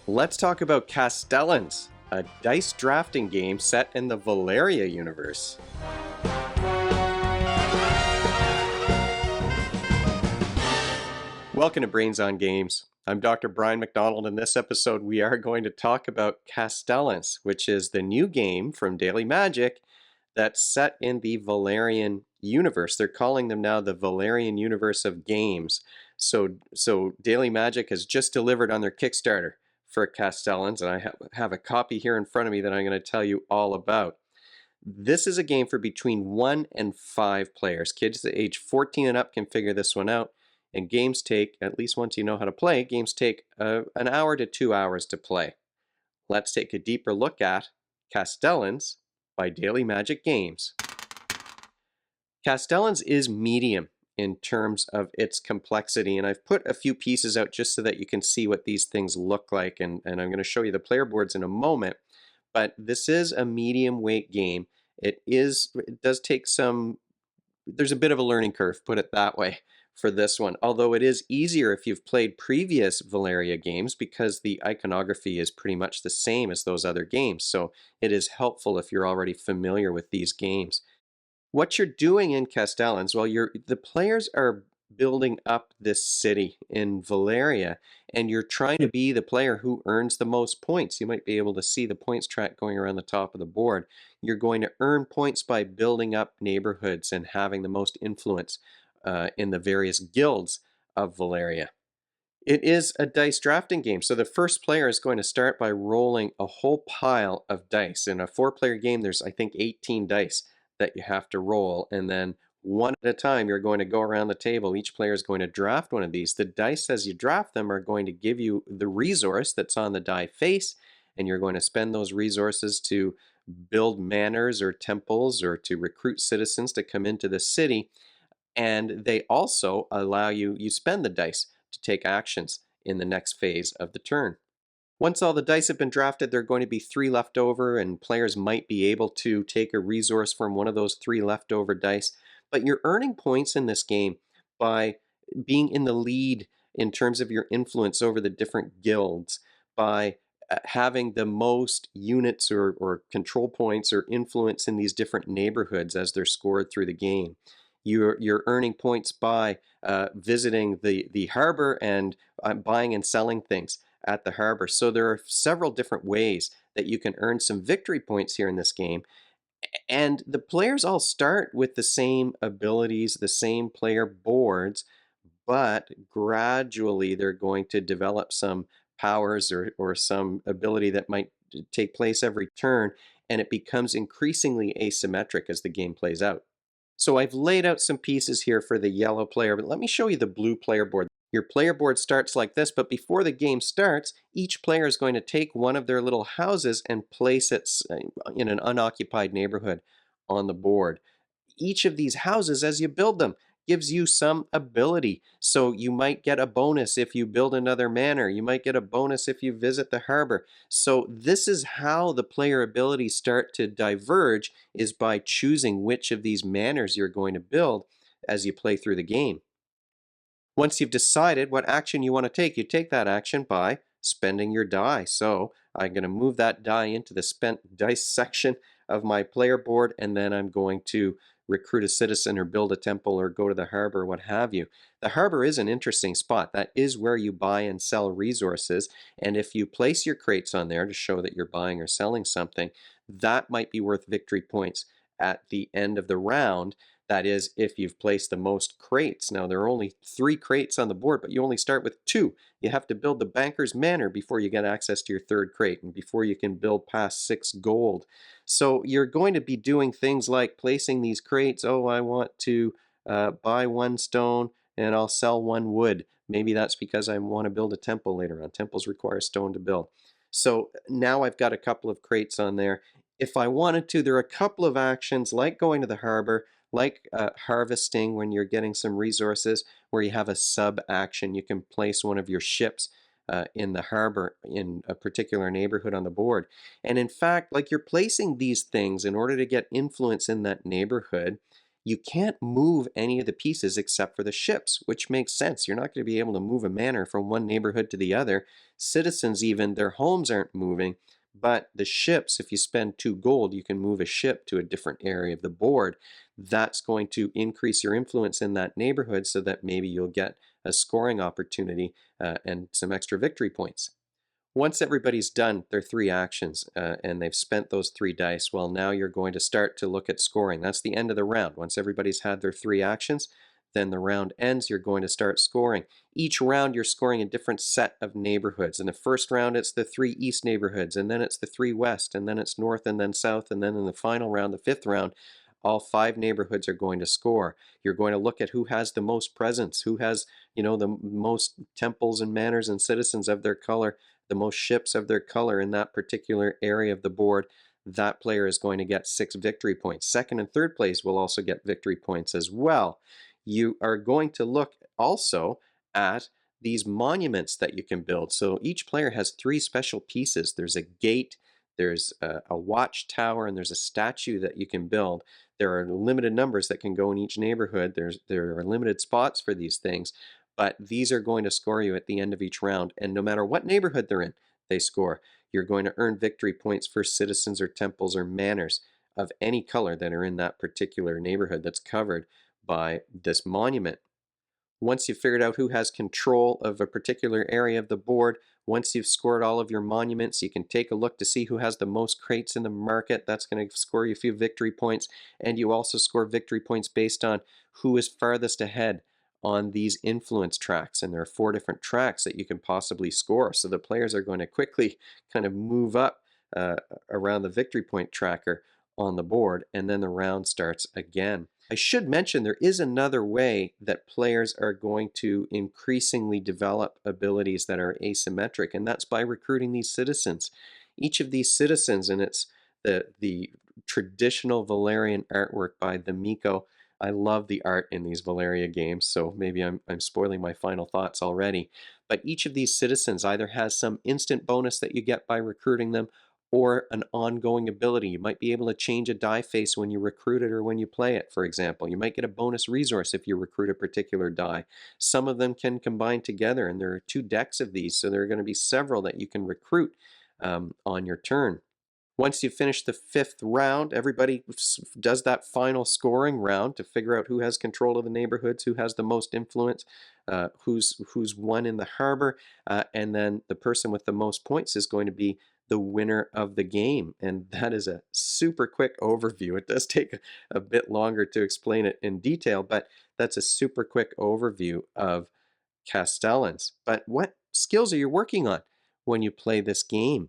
Let's talk about Castellans, a dice drafting game set in the Valeria universe. Welcome to Brains on Games. I'm Dr. Brian McDonald. In this episode, we are going to talk about Castellans, which is the new game from Daily Magic that's set in the Valerian universe. They're calling them now the Valerian Universe of Games. So Daily Magic has just delivered on their Kickstarter for Castellans, and I have a copy here in front of me that I'm going to tell you all about. This is a game for between 1 and 5 players. Kids at age 14 and up can figure this one out. And games take, at least once you know how to play, games take an hour to 2 hours to play. Let's take a deeper look at Castellans by Daily Magic Games. Castellans is medium in terms of its complexity, and I've put a few pieces out just so that you can see what these things look like, and I'm going to show you the player boards in a moment. But this is a medium weight game. It does take there's a bit of a learning curve, put it that way, for this one. Although it is easier if you've played previous Valeria games because the iconography is pretty much the same as those other games. So it is helpful if you're already familiar with these games. What you're doing in Castellans, well, the players are building up this city in Valeria, and you're trying to be the player who earns the most points. You might be able to see the points track going around the top of the board. You're going to earn points by building up neighborhoods and having the most influence in the various guilds of Valeria. It is a dice drafting game, so the first player is going to start by rolling a whole pile of dice. In a 4-player game, there's, I think, 18 dice that you have to roll, and then one at a time you're going to go around the table. Each player is going to draft one of these. The dice, as you draft them, are going to give you the resource that's on the die face, and you're going to spend those resources to build manors or temples or to recruit citizens to come into the city. And they also allow you spend the dice to take actions in the next phase of the turn. Once all the dice have been drafted, there are going to be 3 left over, and players might be able to take a resource from one of those 3 leftover dice. But you're earning points in this game by being in the lead in terms of your influence over the different guilds, by having the most units or control points or influence in these different neighborhoods as they're scored through the game. You're earning points by visiting the harbor and buying and selling things at the harbor. So there are several different ways that you can earn some victory points here in this game. And the players all start with the same abilities, the same player boards, but gradually they're going to develop some powers or some ability that might take place every turn, and it becomes increasingly asymmetric as the game plays out. So I've laid out some pieces here for the yellow player, but let me show you the blue player board. Your player board starts like this, but before the game starts, each player is going to take one of their little houses and place it in an unoccupied neighborhood on the board. Each of these houses, as you build them, gives you some ability. So you might get a bonus if you build another manor. You might get a bonus if you visit the harbor. So this is how the player abilities start to diverge, is by choosing which of these manors you're going to build as you play through the game. Once you've decided what action you want to take, you take that action by spending your die. So I'm going to move that die into the spent dice section of my player board, and then I'm going to recruit a citizen or build a temple or go to the harbor, what have you. The harbor is an interesting spot. That is where you buy and sell resources, and if you place your crates on there to show that you're buying or selling something, that might be worth victory points at the end of the round. That is, if you've placed the most crates. Now, there are only 3 crates on the board, but you only start with 2. You have to build the banker's manor before you get access to your 3rd crate and before you can build past 6 gold. So you're going to be doing things like placing these crates. Oh, I want to buy 1 stone and I'll sell 1 wood. Maybe that's because I want to build a temple later on. Temples require stone to build. So now I've got a couple of crates on there. If I wanted to, there are a couple of actions like going to the harbor, like harvesting when you're getting some resources, where you have a sub action. You can place one of your ships in the harbor in a particular neighborhood on the board. And in fact, like, you're placing these things in order to get influence in that neighborhood. You can't move any of the pieces except for the ships, which makes sense. You're not going to be able to move a manor from one neighborhood to the other. Citizens, even, their homes aren't moving. But the ships, if you spend 2 gold, you can move a ship to a different area of the board. That's going to increase your influence in that neighborhood so that maybe you'll get a scoring opportunity and some extra victory points. Once everybody's done their 3 actions and they've spent those 3 dice, well, now you're going to start to look at scoring. That's the end of the round. Once everybody's had their 3 actions, then the round ends, you're going to start scoring. Each round, you're scoring a different set of neighborhoods. In the first round, it's the 3 east neighborhoods, and then it's the 3 west, and then it's north, and then south, and then in the final round, the 5th round, all 5 neighborhoods are going to score. You're going to look at who has the most presence, who has, the most temples and manors and citizens of their color, the most ships of their color in that particular area of the board. That player is going to get 6 victory points. Second and third place will also get victory points as well. You are going to look also at these monuments that you can build. So each player has 3 special pieces. There's a gate, there's a watchtower, and there's a statue that you can build. There are limited numbers that can go in each neighborhood. There are limited spots for these things, but these are going to score you at the end of each round. And no matter what neighborhood they're in, they score. You're going to earn victory points for citizens or temples or manors of any color that are in that particular neighborhood that's covered by this monument. Once you've figured out who has control of a particular area of the board, once you've scored all of your monuments, you can take a look to see who has the most crates in the market. That's going to score you a few victory points. And you also score victory points based on who is farthest ahead on these influence tracks. And there are 4 different tracks that you can possibly score. So the players are going to quickly kind of move up uh, around the victory point tracker on the board, and then the round starts again. I should mention there is another way that players are going to increasingly develop abilities that are asymmetric, and that's by recruiting these citizens. Each of these citizens, and it's the traditional Valerian artwork by the Miko. I love the art in these Valeria games, so maybe I'm spoiling my final thoughts already. But each of these citizens either has some instant bonus that you get by recruiting them, or an ongoing ability. You might be able to change a die face when you recruit it or when you play it, for example. You might get a bonus resource if you recruit a particular die. Some of them can combine together, and there are 2 decks of these, so there are going to be several that you can recruit on your turn. Once you finish the 5th round, everybody does that final scoring round to figure out who has control of the neighborhoods, who has the most influence, who's won in the harbor, and then the person with the most points is going to be the winner of the game. And that is a super quick overview. It does take a bit longer to explain it in detail, but that's a super quick overview of Castellans. But what skills are you working on when you play this game?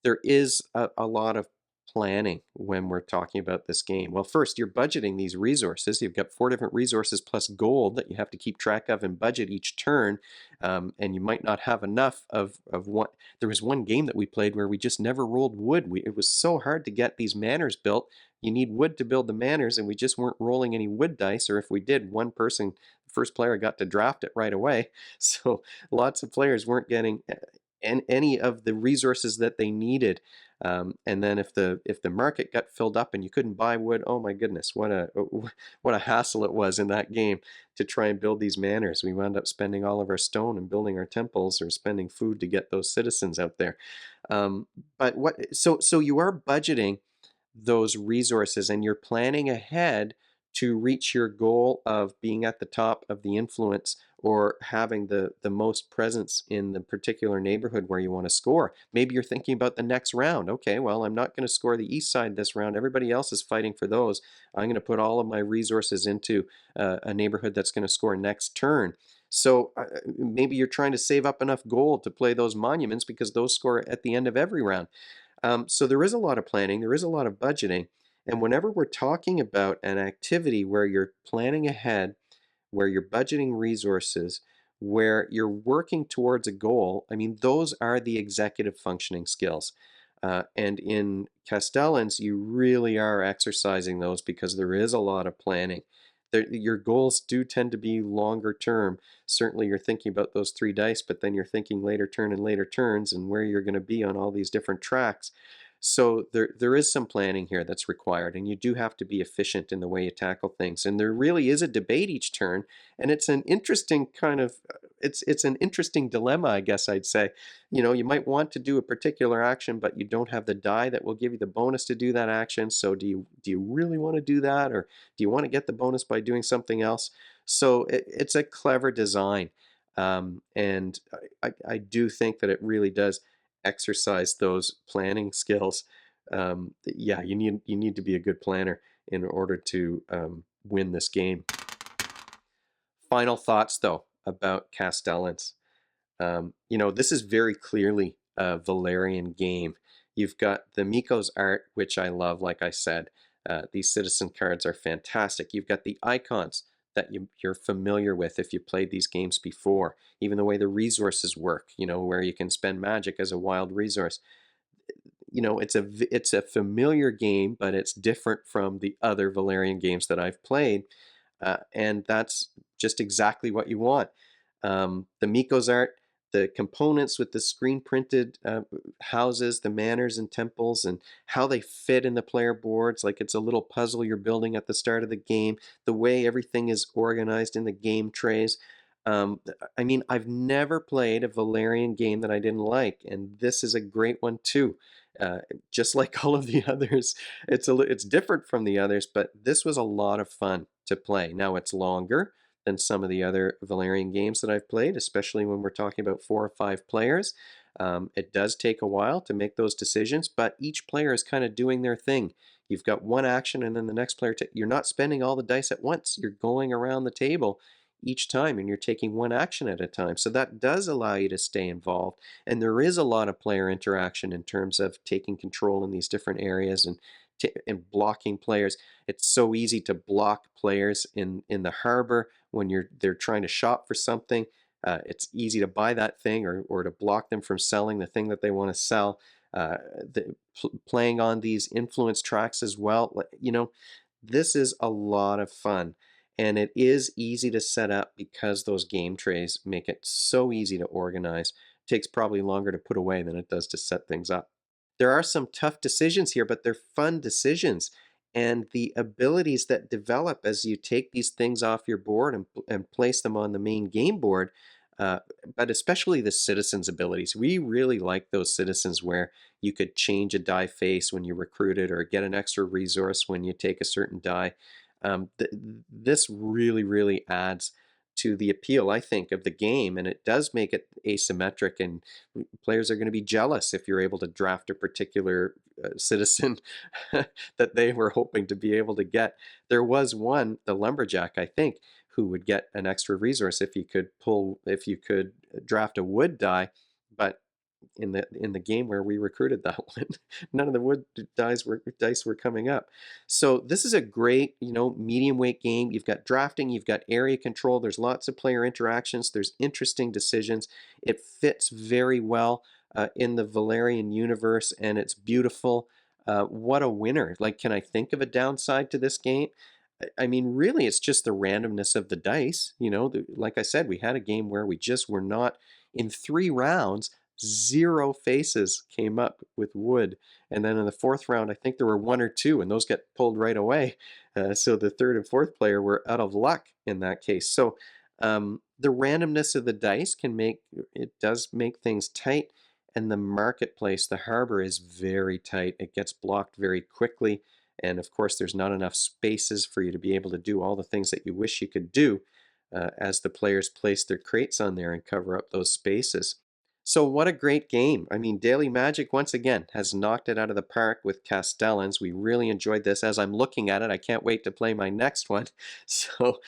There is a lot of planning when we're talking about this game. Well, first, you're budgeting these resources. You've got 4 different resources plus gold that you have to keep track of and budget each turn. And you might not have enough of one. There was one game that we played where we just never rolled wood. It was so hard to get these manors built. You need wood to build the manors, and we just weren't rolling any wood dice, or if we did, one person, the first player, got to draft it right away. So lots of players weren't getting any of the resources that they needed. And then if the market got filled up and you couldn't buy wood, oh my goodness, what a hassle it was in that game to try and build these manors. We wound up spending all of our stone and building our temples, or spending food to get those citizens out there. But so you are budgeting those resources, and you're planning ahead to reach your goal of being at the top of the influence, or having the most presence in the particular neighborhood where you want to score. Maybe you're thinking about the next round. Okay, well, I'm not going to score the east side this round. Everybody else is fighting for those. I'm going to put all of my resources into a neighborhood that's going to score next turn. So maybe you're trying to save up enough gold to play those monuments, because those score at the end of every round. So there is a lot of planning, there is a lot of budgeting. And whenever we're talking about an activity where you're planning ahead, where you're budgeting resources, where you're working towards a goal, I mean, those are the executive functioning skills. And in Castellans, you really are exercising those, because there is a lot of planning. Your goals do tend to be longer term. Certainly you're thinking about those 3 dice, but then you're thinking later turn and later turns, and where you're going to be on all these different tracks. So there is some planning here that's required, and you do have to be efficient in the way you tackle things. And there really is a debate each turn, and it's an interesting kind of it's an interesting dilemma, I guess I'd say. You know, you might want to do a particular action, but you don't have the die that will give you the bonus to do that action. So do you really want to do that, or do you want to get the bonus by doing something else? So it's a clever design, and I do think that it really does exercise those planning skills. Yeah, you need to be a good planner in order to win this game. Final thoughts though about Castellans. You know, this is very clearly a Valerian game. You've got the Miko's art, which I love, like I said. These citizen cards are fantastic. You've got the icons that you're familiar with if you played these games before. Even the way the resources work, you know, where you can spend magic as a wild resource. You know, it's a familiar game, but it's different from the other Valerian games that I've played, and that's just exactly what you want. The Miko's art, the components with the screen printed houses, the manors and temples, and how they fit in the player boards, like it's a little puzzle you're building at the start of the game, the way everything is organized in the game trays. I mean, I've never played a Valerian game that I didn't like, and this is a great one too. Uh, just like all of the others, it's different from the others, but this was a lot of fun to play. Now it's longer than some of the other Valerian games that I've played, especially when we're talking about 4 or 5 players. It does take a while to make those decisions, but each player is kind of doing their thing. You've got one action, and then the next player, you're not spending all the dice at once. You're going around the table each time, and you're taking one action at a time. So that does allow you to stay involved. And there is a lot of player interaction in terms of taking control in these different areas and blocking players. It's so easy to block players in the harbor when they're trying to shop for something. It's easy to buy that thing or to block them from selling the thing that they want to sell. Playing on these influence tracks as well, you know, this is a lot of fun. And it is easy to set up because those game trays make it so easy to organize. It takes probably longer to put away than it does to set things up. There are some tough decisions here, but they're fun decisions. And the abilities that develop as you take these things off your board and place them on the main game board, uh, but especially the citizens' abilities. We really like those citizens where you could change a die face when you recruit it or get an extra resource when you take a certain die. This really, really adds to the appeal, I think, of the game, and it does make it asymmetric, and players are going to be jealous if you're able to draft a particular citizen that they were hoping to be able to get. There was one, the lumberjack, I think, who would get an extra resource if you could draft a wood die, but in the game where we recruited that one, none of the wood dice were coming up. So this is a great, you know, medium weight game. You've got drafting, you've got area control. There's lots of player interactions. There's interesting decisions. It fits very well in the Valerian universe, and it's beautiful. What a winner! Like, can I think of a downside to this game? I mean, really, it's just the randomness of the dice. You know, like I said, we had a game where we just were not in 3 rounds. 0 faces came up with wood, and then in the 4th round, I think there were 1 or 2, and those get pulled right away. So the 3rd and 4th player were out of luck in that case. So the randomness of the dice does make things tight, and the marketplace, the harbor, is very tight. It gets blocked very quickly. And of course, there's not enough spaces for you to be able to do all the things that you wish you could do as the players place their crates on there and cover up those spaces. So what a great game. I mean, Daily Magic, once again, has knocked it out of the park with Castellans. We really enjoyed this. As I'm looking at it, I can't wait to play my next one. So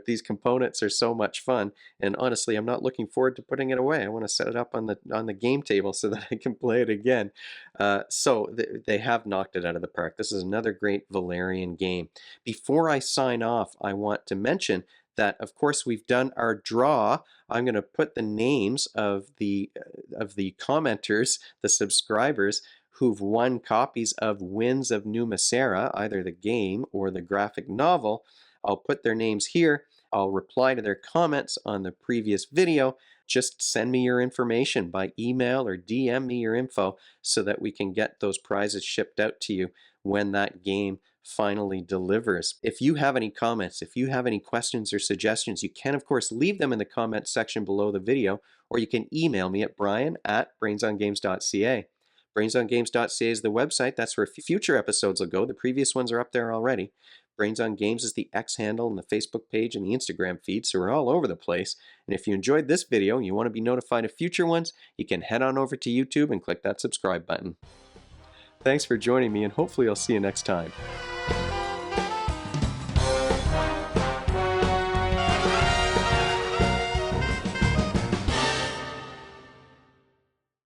these components are so much fun. And honestly, I'm not looking forward to putting it away. I want to set it up on the game table so that I can play it again. They have knocked it out of the park. This is another great Valerian game. Before I sign off, I want to mention that, of course, we've done our draw. I'm going to put the names of the commenters, the subscribers who've won copies of Winds of Numa Sera, either the game or the graphic novel. I'll put their names here. I'll reply to their comments on the previous video. just send me your information by email or DM me your info so that we can get those prizes shipped out to you when that game finally delivers. If you have any comments, if you have any questions or suggestions, you can, of course, leave them in the comments section below the video, or you can email me at brian@brainsongames.ca. Brainsongames.ca is the website. That's where future episodes will go. The previous ones are up there already. Brains on Games is the X handle and the Facebook page and the Instagram feed, so we're all over the place. And if you enjoyed this video and you want to be notified of future ones, you can head on over to YouTube and click that subscribe button. Thanks for joining me, and hopefully I'll see you next time.